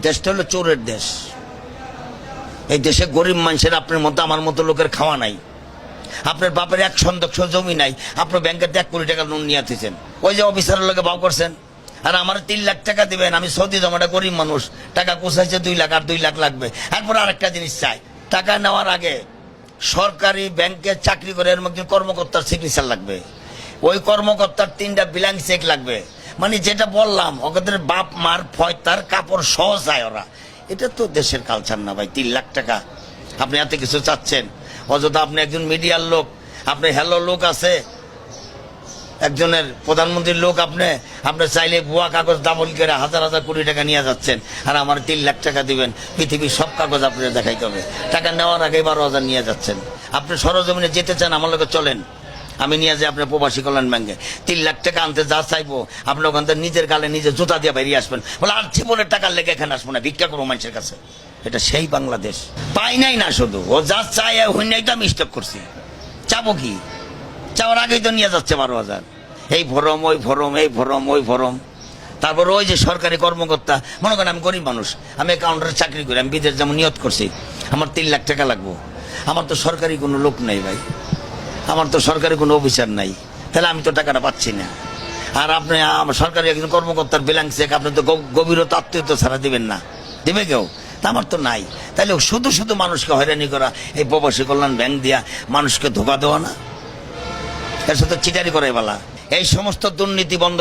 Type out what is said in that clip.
দেশটা হলো চোরের দেশ। এই দেশে গরিব মানুষের আপনার মতো আমার মতো লোকের খাওয়া নাই। আপনার বাপের 1 শতক জমি নাই, আপনার ব্যাংকের 1 কোটি টাকা লোন নিয়ে আসতেছেন, ওই যে অফিসারের লোকে ভাও করছেন। আর আমার 3 লাখ টাকা দিবেন, আমি সৌদি জমাটা গরিব মানুষ, টাকা কোথাইছে 2 লাখ, আর 2 লাখ লাগবে। এরপর আরেকটা জিনিস চাই, টাকা নেওয়ার আগে সরকারি ব্যাংকে চাকরি করে এর মধ্যে কর্মকর্তার সিগনেচার লাগবে, ওই কর্মকর্তার 3টা ব্ল্যাঙ্ক চেক লাগবে। মানে যেটা বললাম, ওদের বাপ মার ফয়তার কাপড় সহ যায় ওরা। এটা তো দেশের কালচার না ভাই। 3 লাখ টাকা আপনি এত কিছু চাচ্ছেন, অযথা আপনি একজন মিডিয়ার লোক, আপনি হ্যালো লোক আছে, একজনের প্রধানমন্ত্রীর লোক, আপনি চাইলে ভুয়া কাগজ ডাবল করে হাজার হাজার কোটি টাকা নিয়ে যাচ্ছেন। আর আমার 3 লাখ টাকা দিবেন, পৃথিবীর সব কাগজ আপনার দেখাইতে হবে। টাকা নেওয়ার আগে 12,000 নিয়ে যাচ্ছেন। আপনি সরজমিনে যেতে চান, আমার লোকে চলেন, আমি নিয়ে যাই আপনার প্রবাসী কল্যাণ ব্যাংকে। 3 লাখ টাকা আনতে যা চাইবো, আপনি ওখান থেকে নিজের গালে নিজে জুতা দিয়ে বেরিয়ে আসবেন, বলে আর জীবনের টাকার লেগে এখানে আসবো না, ভিক্ষা করবো মানুষের কাছে। এটা সেই বাংলাদেশ। পাই নাই না, শুধু ও যা চাই হইনাই তো আমি স্টক করছি। চাবো কি? চাওয়ার আগেই তো নিয়ে যাচ্ছে 12,000। এই ফরম, ওই ফরম, এই ফরম, ওই ফরম। তারপর ওই যে সরকারি কর্মকর্তা, মনে করেন আমি গরিব মানুষ, আমি কাউন্টারে চাকরি করি, আমি বিদেশ যেমন নিয়ত করছি, আমার 3 লাখ টাকা লাগবো। আমার তো সরকারি কোনো লোক নেই ভাই, আমার তো সরকারি কোনো অফিসার নাই, তাহলে আমি তো টাকাটা পাচ্ছি না। আর আপনি সরকারি একজন কর্মকর্তার ব্ল্যাঙ্ক চেক আপনি তো গভীরতা আত্মীয়তা ছাড়া দিবেন না, দিবে কেউ? তা আমার তো নাই। তাহলে শুধু শুধু মানুষকে হয়রানি করা, এই প্রবাসী কল্যাণ ব্যাংক দিয়া মানুষকে ধোকা দেওয়া না, এর সাথে চিটারি করে বলা, এই সমস্ত দুর্নীতি বন্ধ।